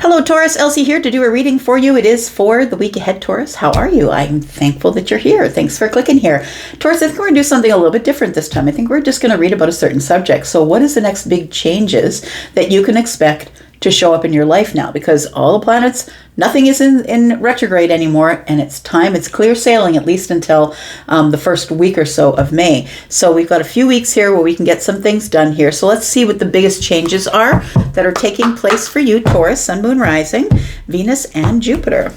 Hello, Taurus. Elsie here to do a reading for you. It is for the week ahead, Taurus. How are you? I'm thankful that you're here. Thanks for clicking here. Taurus, I think we're going to do something a little bit different this time. I think we're just going to read about a certain subject. So what is the next big changes that you can expect to show up in your life now? Because all the planets, nothing is in retrograde anymore, and it's time, it's clear sailing, at least until the first week or so of May. So we've got a few weeks here where we can get some things done here. So let's see what the biggest changes are that are taking place for you, Taurus, Sun, Moon, Rising, Venus, and Jupiter.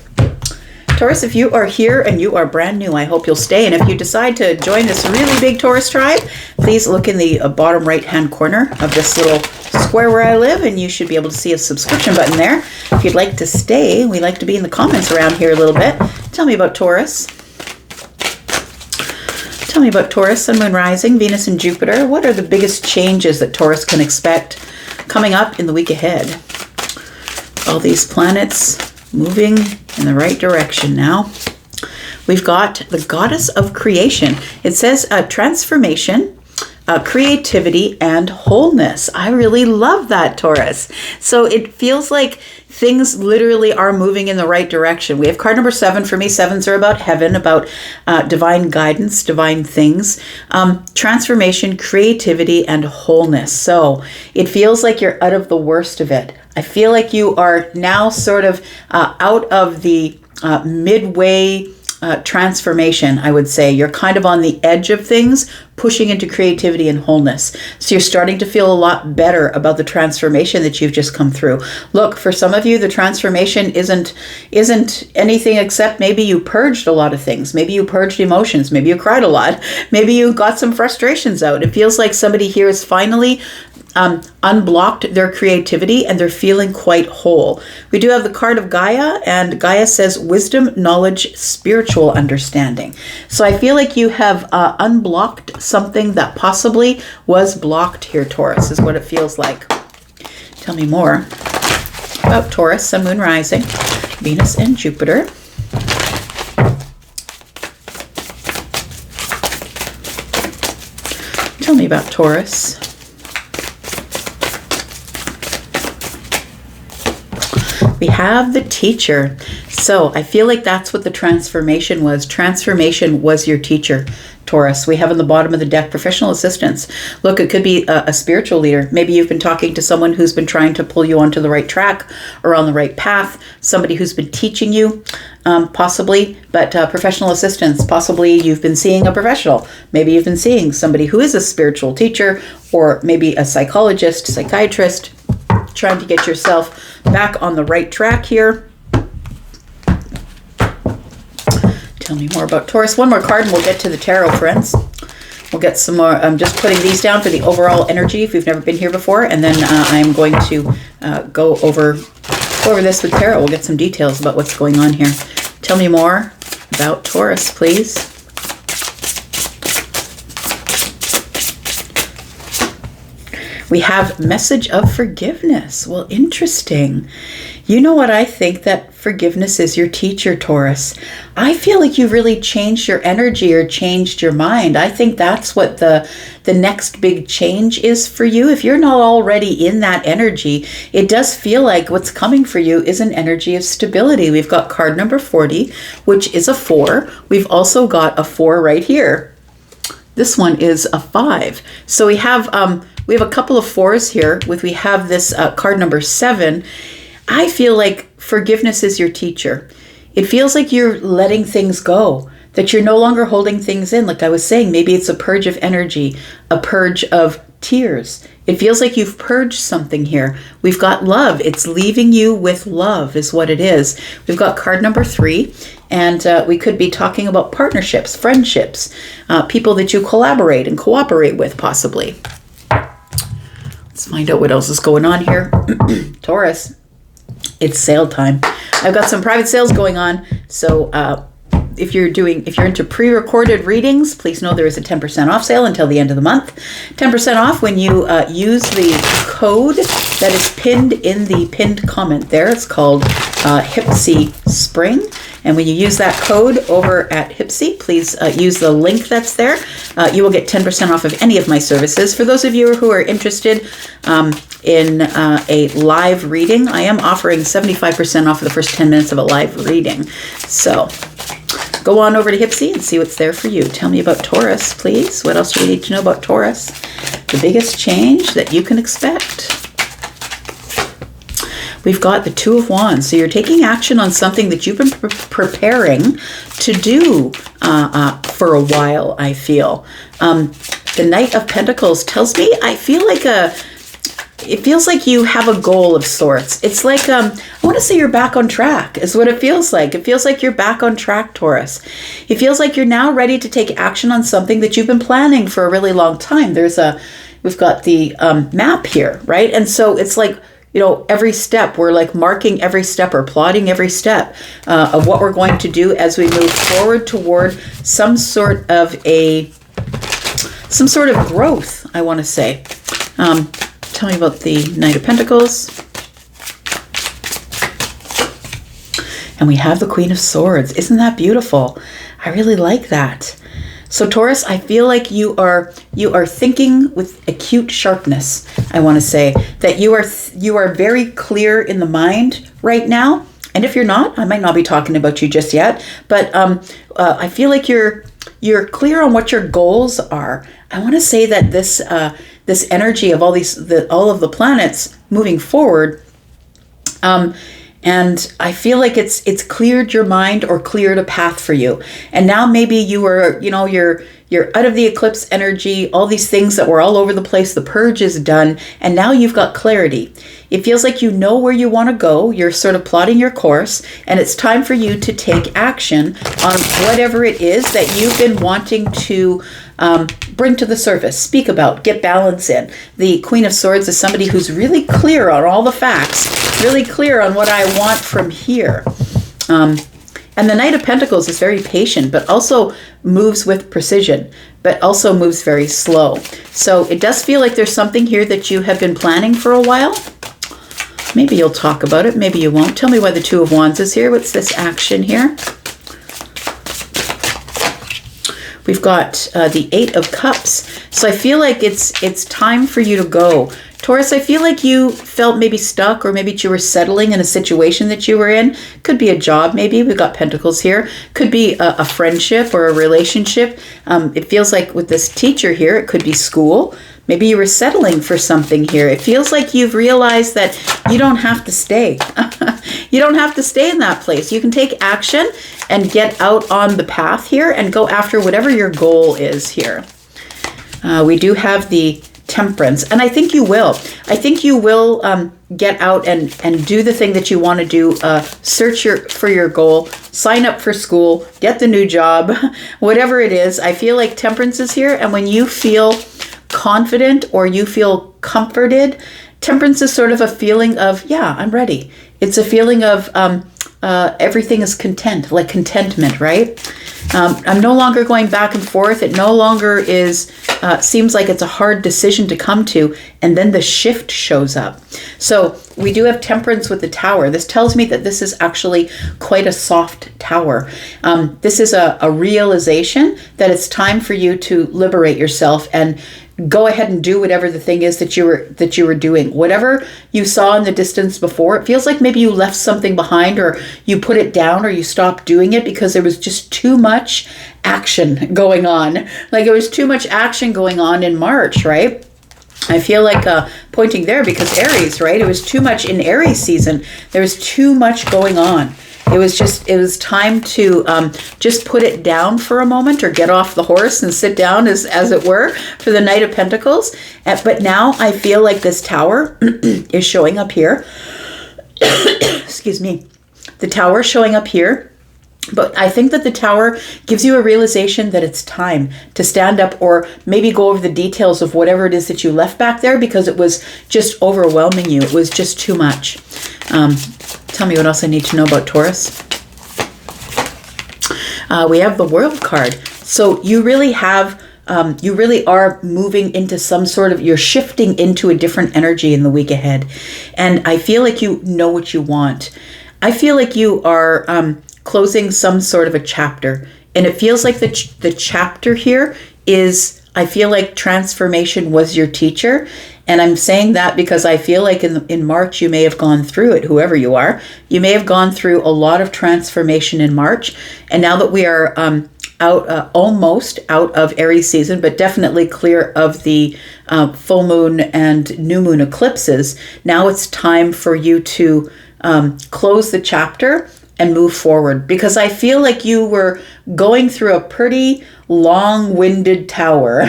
Taurus, if you are here and you are brand new, I hope you'll stay. And if you decide to join this really big Taurus tribe, please look in the bottom right-hand corner of this little square where I live, and you should be able to see a subscription button there. If you'd like to stay, we like to be in the comments around here a little bit. Tell me about Taurus. Tell me about Taurus, Sun, Moon, Rising, Venus, and Jupiter. What are the biggest changes that Taurus can expect coming up in the week ahead? All these planets moving in the right direction now. We've got the goddess of creation. It says transformation, creativity, and wholeness. I really love that, Taurus. So it feels like things literally are moving in the right direction. We have card number 7. For me, 7s are about heaven, about divine guidance, divine things, transformation, creativity, and wholeness. So it feels like you're out of the worst of it. I feel like you are now sort of out of the midway transformation, I would say. You're kind of on the edge of things, pushing into creativity and wholeness. So you're starting to feel a lot better about the transformation that you've just come through. Look, for some of you, the transformation isn't anything except maybe you purged a lot of things. Maybe you purged emotions. Maybe you cried a lot. Maybe you got some frustrations out. It feels like somebody here is finally unblocked their creativity and they're feeling quite whole. We do have the card of Gaia, and Gaia says wisdom, knowledge, spiritual understanding. So I feel like you have unblocked something that possibly was blocked here, Taurus, is what it feels like. Tell me more about Taurus, Sun, Moon, Rising, Venus, and Jupiter. Tell me about Taurus. We have the teacher. So I feel like that's what the transformation was. Transformation was your teacher, Taurus. We have on the bottom of the deck professional assistance. Look, it could be a spiritual leader. Maybe you've been talking to someone who's been trying to pull you onto the right track or on the right path. Somebody who's been teaching you, possibly, but professional assistance. Possibly you've been seeing a professional. Maybe you've been seeing somebody who is a spiritual teacher, or maybe a psychologist, psychiatrist, trying to get yourself back on the right track here. Tell me more about Taurus. One more card and we'll get to the tarot, friends. We'll get some more. I'm just putting these down for the overall energy if you've never been here before, and then I'm going to go over this with tarot. We'll get some details about what's going on here. Tell me more about Taurus, please. We have message of forgiveness. Well, interesting. You know what? I think that forgiveness is your teacher, Taurus. I feel like you've really changed your energy or changed your mind. I think that's what the next big change is for you. If you're not already in that energy, it does feel like what's coming for you is an energy of stability. We've got card number 40, which is a 4. We've also got a 4 right here. This one is a 5. So we have a couple of 4s here. We have this card number 7. I feel like forgiveness is your teacher. It feels like you're letting things go, that you're no longer holding things in. Like I was saying, maybe it's a purge of energy, a purge of tears. It feels like you've purged something here. We've got love. It's leaving you with love is what it is. We've got card number 3, and we could be talking about partnerships, friendships, people that you collaborate and cooperate with possibly. Let's find out what else is going on here. Taurus, it's sale time. I've got some private sales going on. So if you're into pre-recorded readings, please know there is a 10% off sale until the end of the month. 10% off when you use the code that is pinned in the pinned comment there. It's called Hipsy Spring. And when you use that code over at Hipsy, please use the link that's there. You will get 10% off of any of my services. For those of you who are interested, in a live reading. I am offering 75% off of the first 10 minutes of a live reading. So go on over to Hipsy and see what's there for you. Tell me about Taurus, please. What else do we need to know about Taurus? The biggest change that you can expect. We've got the Two of Wands. So you're taking action on something that you've been preparing to do for a while, I feel. The Knight of Pentacles tells me, I feel like it feels like you have a goal of sorts. It's like, I want to say you're back on track is what it feels like. It feels like you're back on track, Taurus. It feels like you're now ready to take action on something that you've been planning for a really long time. We've got the map here, right? And so it's like, every step, we're like marking every step or plotting every step of what we're going to do as we move forward toward some sort of growth, I want to say. Tell me about the Knight of Pentacles. And we have the Queen of Swords. Isn't that beautiful? I really like that. So Taurus, I feel like you are thinking with acute sharpness. I want to say that you are very clear in the mind right now. And if you're not, I might not be talking about you just yet. But I feel like you're clear on what your goals are. I want to say that this energy of all of the planets moving forward. And I feel like it's cleared your mind or cleared a path for you. And now maybe you're out of the eclipse energy, all these things that were all over the place, the purge is done, and now you've got clarity. It feels like you know where you want to go, you're sort of plotting your course, and it's time for you to take action on whatever it is that you've been wanting to bring to the surface, speak about, get balance in. The Queen of Swords is somebody who's really clear on all the facts, really clear on what I want from here. And the Knight of Pentacles is very patient, but also moves with precision, but also moves very slow. So it does feel like there's something here that you have been planning for a while. Maybe you'll talk about it, maybe you won't. Tell me why the Two of Wands is here. What's this action here? We've got the Eight of Cups. So I feel like it's time for you to go. Taurus, I feel like you felt maybe stuck, or maybe you were settling in a situation that you were in. Could be a job, maybe. We've got Pentacles here. Could be a friendship or a relationship. It feels like with this teacher here, it could be school. Maybe you were settling for something here. It feels like you've realized that you don't have to stay. You don't have to stay in that place. You can take action and get out on the path here and go after whatever your goal is here. We do have the Temperance, and I think you will. I think you will get out and do the thing that you want to do. Search for your goal, sign up for school, get the new job, whatever it is. I feel like Temperance is here, and when you feel confident or you feel comforted, Temperance is sort of a feeling of, yeah, I'm ready. It's a feeling of everything is content, like contentment, right? I'm no longer going back and forth. It no longer seems like it's a hard decision to come to, and then the shift shows up. So we do have Temperance with the Tower. This tells me that this is actually quite a soft tower. This is a realization that it's time for you to liberate yourself and go ahead and do whatever the thing is that you were doing. Whatever you saw in the distance before, it feels like maybe you left something behind, or you put it down, or you stopped doing it because there was just too much action going on. Like, it was too much action going on in March, right? I feel like pointing there because Aries, right? It was too much in Aries season. There was too much going on. It was time to just put it down for a moment, or get off the horse and sit down, as it were, for the Knight of Pentacles. But now I feel like this Tower is showing up here. Excuse me. The Tower is showing up here. But I think that the Tower gives you a realization that it's time to stand up, or maybe go over the details of whatever it is that you left back there, because it was just overwhelming you. It was just too much. Tell me what else I need to know about Taurus. We have the World card. So you really are moving into some sort of, you're shifting into a different energy in the week ahead. And I feel like you know what you want. I feel like you are closing some sort of a chapter. And it feels like the chapter here is, I feel like transformation was your teacher, And I'm saying that because I feel like in March, you may have gone through it, whoever you are. You may have gone through a lot of transformation in March. And now that we are almost out of Aries season, but definitely clear of the full moon and new moon eclipses, now it's time for you to close the chapter and move forward, because I feel like you were going through a pretty long-winded tower,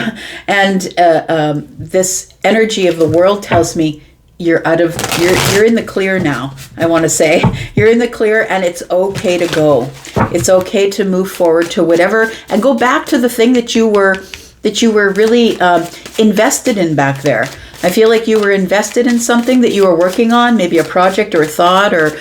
and this energy of the world tells me you're in the clear now. I want to say you're in the clear, and it's okay to go. It's okay to move forward to whatever, and go back to the thing that you were really invested in back there. I feel like you were invested in something that you were working on, maybe a project or a thought, or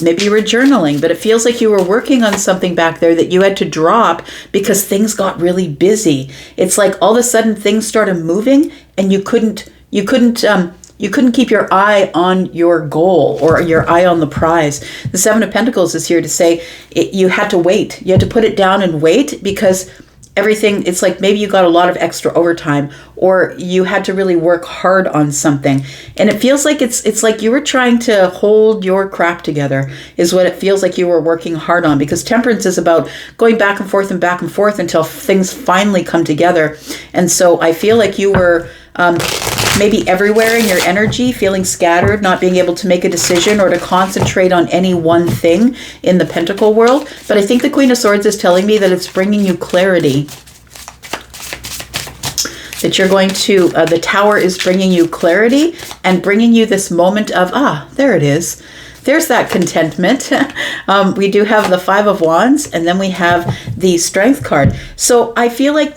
maybe you were journaling, but it feels like you were working on something back there that you had to drop because things got really busy. It's like all of a sudden things started moving, and you couldn't keep your eye on your goal or your eye on the prize. The Seven of Pentacles is here to say you had to wait. You had to put it down and wait, because everything, it's like maybe you got a lot of extra overtime, or you had to really work hard on something. And it feels like it's like you were trying to hold your crap together, is what it feels like you were working hard on, because Temperance is about going back and forth until things finally come together. And so I feel like you were maybe everywhere in your energy, feeling scattered, not being able to make a decision or to concentrate on any one thing in the Pentacle world. But I think the Queen of Swords is telling me that it's bringing you clarity. That you're going to, the Tower is bringing you clarity and bringing you this moment of, there it is. There's that contentment. We do have the Five of Wands, and then we have the Strength card. So I feel like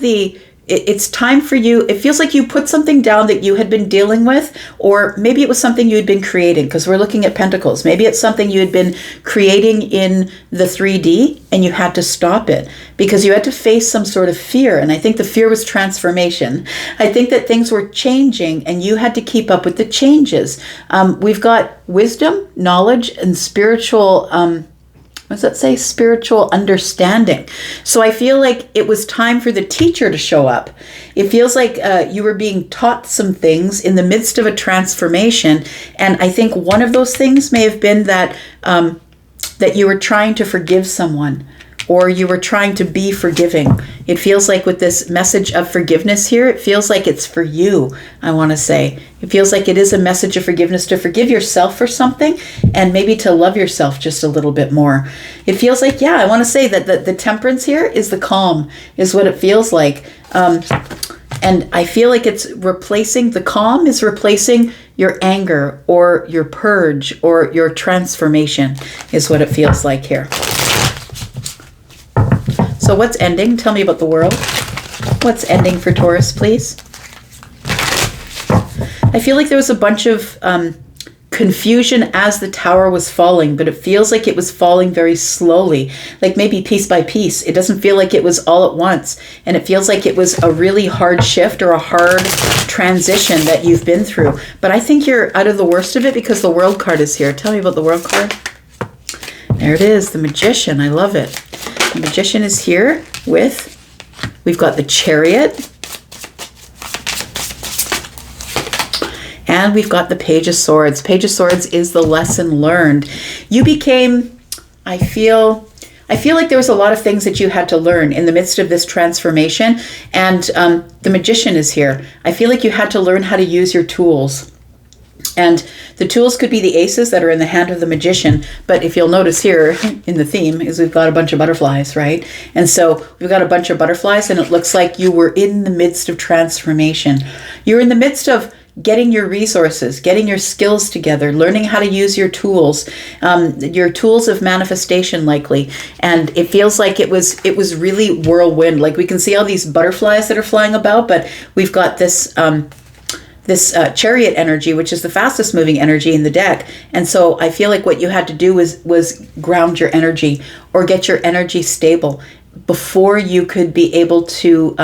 it's time for you. It feels like you put something down that you had been dealing with, or maybe it was something you had been creating, because we're looking at Pentacles. Maybe it's something you had been creating in the 3D and you had to stop it because you had to face some sort of fear. And I think the fear was transformation. I think that things were changing and you had to keep up with the changes. We've got wisdom, knowledge, and spiritual what does that say? Spiritual understanding. So I feel like it was time for the teacher to show up. It feels like you were being taught some things in the midst of a transformation. And I think one of those things may have been that that you were trying to forgive someone, or you were trying to be forgiving. It feels like with this message of forgiveness here, it feels like it's for you, I want to say. It feels like it is a message of forgiveness, to forgive yourself for something and maybe to love yourself just a little bit more. It feels like, I want to say that the Temperance here is the calm, is what it feels like. And I feel like it's replacing, the calm is replacing your anger or your purge or your transformation, is what it feels like here. So what's ending? Tell me about the world. What's ending for Taurus, please? I feel like there was a bunch of confusion as the Tower was falling, but it feels like it was falling very slowly, like maybe piece by piece. It doesn't feel like it was all at once. And it feels like it was a really hard shift or a hard transition that you've been through. But I think you're out of the worst of it because the World card is here. Tell me about the World card. There it is, the Magician. I love it. The Magician is here we've got the Chariot, and we've got the Page of Swords. Page of Swords is the lesson learned. You became, I feel like there was a lot of things that you had to learn in the midst of this transformation, and the Magician is here. I feel like you had to learn how to use your tools. And the tools could be the aces that are in the hand of the Magician. But if you'll notice here in the theme is we've got a bunch of butterflies, right? And so we've got a bunch of butterflies, and it looks like you were in the midst of transformation. You're in the midst of getting your resources, getting your skills together, learning how to use your tools of manifestation likely. And it feels like it was really whirlwind. Like we can see all these butterflies that are flying about, but we've got this Chariot energy, which is the fastest moving energy in the deck. And so I feel like what you had to do was ground your energy or get your energy stable before you could be able to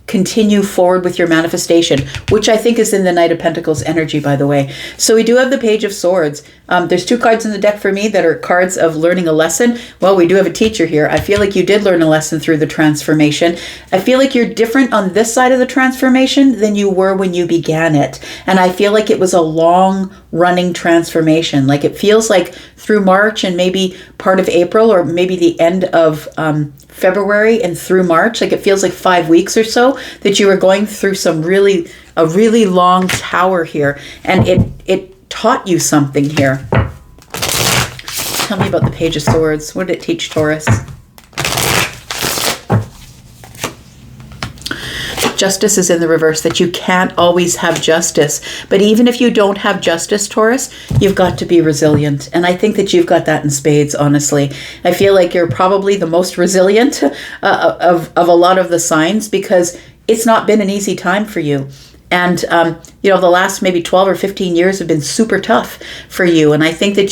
continue forward with your manifestation, which I think is in the Knight of Pentacles energy, by the way. So we do have the Page of Swords. There's 2 cards in the deck for me that are cards of learning a lesson. Well, we do have a teacher here. I feel like you did learn a lesson through the transformation. I feel like you're different on this side of the transformation than you were when you began it. And I feel like it was a long running transformation. Like it feels like through March and maybe part of April, or maybe the end of February and through March, like it feels like 5 weeks or so that you were going through a really long tower here, and it taught you something here. Tell me about the Page of Swords. What did it teach, Taurus? Justice is in the reverse, that you can't always have justice. But even if you don't have justice, Taurus, you've got to be resilient. And I think that you've got that in spades, honestly. I feel like you're probably the most resilient of a lot of the signs, because it's not been an easy time for you. And, the last maybe 12 or 15 years have been super tough for you. And I think that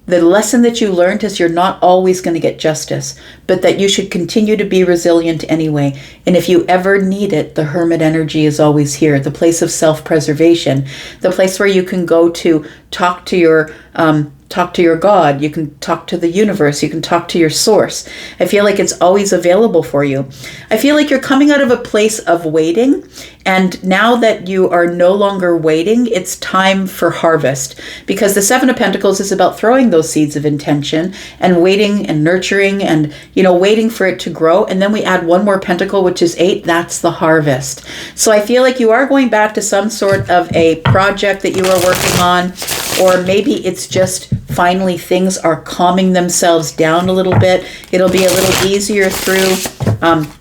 the lesson that you learned is you're not always going to get justice, but that you should continue to be resilient anyway. And if you ever need it, the Hermit energy is always here, the place of self-preservation, the place where you can go to talk to your God, you can talk to the universe, you can talk to your source. I feel like it's always available for you. I feel like you're coming out of a place of waiting, and now that you are no longer waiting, it's time for harvest, because the 7 of Pentacles is about throwing those seeds of intention and waiting and nurturing and, waiting for it to grow. And then we add 1 more pentacle, which is 8. That's the harvest. So I feel like you are going back to some sort of a project that you were working on, or maybe it's just finally things are calming themselves down a little bit. It'll be a little easier through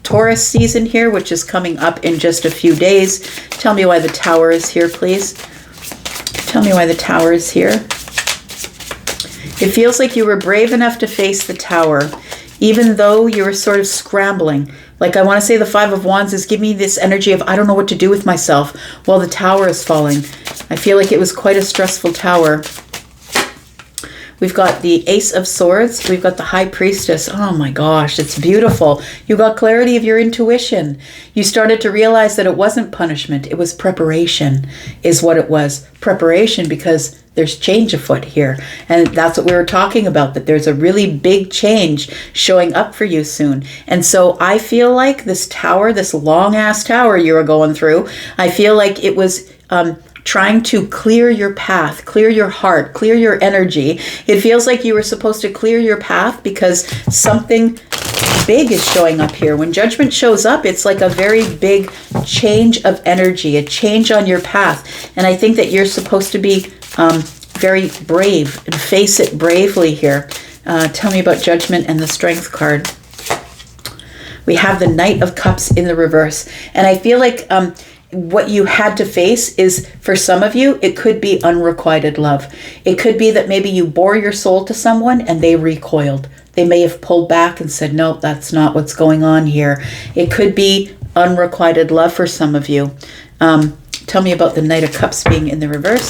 Taurus season here, which is coming up in just a few days. Tell me why the Tower is here, please. Tell me why the Tower is here. It feels like you were brave enough to face the Tower, even though you were sort of scrambling. Like, I want to say the 5 of Wands is giving me this energy of, I don't know what to do with myself while the Tower is falling. I feel like it was quite a stressful Tower. We've got the Ace of Swords. We've got the High Priestess. Oh my gosh, it's beautiful. You got clarity of your intuition. You started to realize that it wasn't punishment. It was preparation is what it was. Preparation, because there's change afoot here. And that's what we were talking about, that there's a really big change showing up for you soon. And so I feel like this Tower, this long ass Tower you were going through, I feel like it was trying to clear your path, clear your heart, clear your energy. It feels like you were supposed to clear your path because something big is showing up here. When Judgment shows up, it's like a very big change of energy, a change on your path. And I think that you're supposed to be very brave and face it bravely here. Tell me about Judgment and the Strength card. We have the Knight of Cups in the reverse. And I feel like what you had to face is, for some of you, it could be unrequited love. It could be that maybe you bore your soul to someone and they recoiled. They may have pulled back and said, no, that's not what's going on here. It could be unrequited love for some of you. Tell me about the Knight of Cups being in the reverse.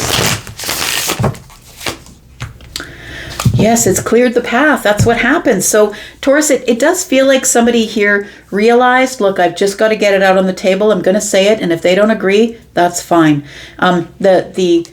Yes, it's cleared the path. That's what happens. So Taurus, it does feel like somebody here realized, look, I've just got to get it out on the table. I'm going to say it. And if they don't agree, that's fine. The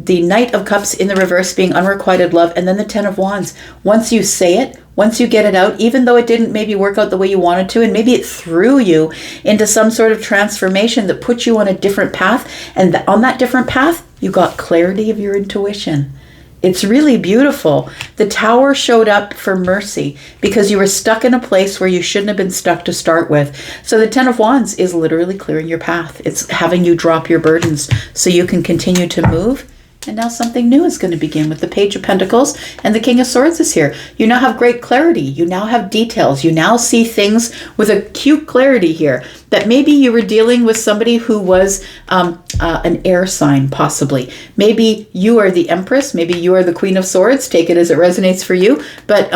Knight of Cups in the reverse being unrequited love. And then the 10 of Wands. Once you say it, once you get it out, even though it didn't maybe work out the way you wanted to, and maybe it threw you into some sort of transformation that put you on a different path. And on that different path, you got clarity of your intuition. It's really beautiful. The Tower showed up for mercy because you were stuck in a place where you shouldn't have been stuck to start with. So the 10 of Wands is literally clearing your path. It's having you drop your burdens so you can continue to move. And now something new is going to begin with the Page of Pentacles, and the King of Swords is here. You now have great clarity. You now have details. You now see things with acute clarity here. That maybe you were dealing with somebody who was an air sign, possibly. Maybe you are the Empress. Maybe you are the Queen of Swords. Take it as it resonates for you. But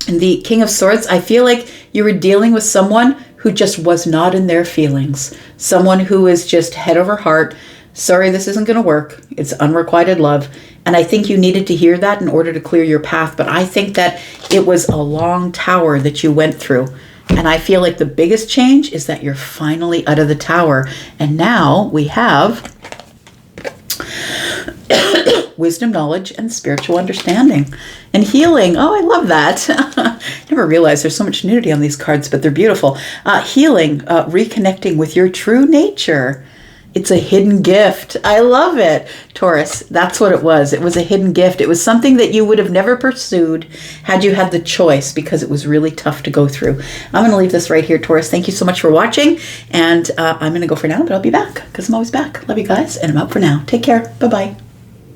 the King of Swords, I feel like you were dealing with someone who just was not in their feelings. Someone who is just head over heart. Sorry, this isn't going to work. It's unrequited love. And I think you needed to hear that in order to clear your path. But I think that it was a long Tower that you went through. And I feel like the biggest change is that you're finally out of the Tower. And now we have wisdom, knowledge, and spiritual understanding. And healing. Oh, I love that. Never realized there's so much nudity on these cards, but they're beautiful. Healing, reconnecting with your true nature. It's a hidden gift. I love it. Taurus, that's what it was. It was a hidden gift. It was something that you would have never pursued had you had the choice, because it was really tough to go through. I'm going to leave this right here, Taurus. Thank you so much for watching. And I'm going to go for now, but I'll be back because I'm always back. Love you guys. And I'm out for now. Take care. Bye-bye.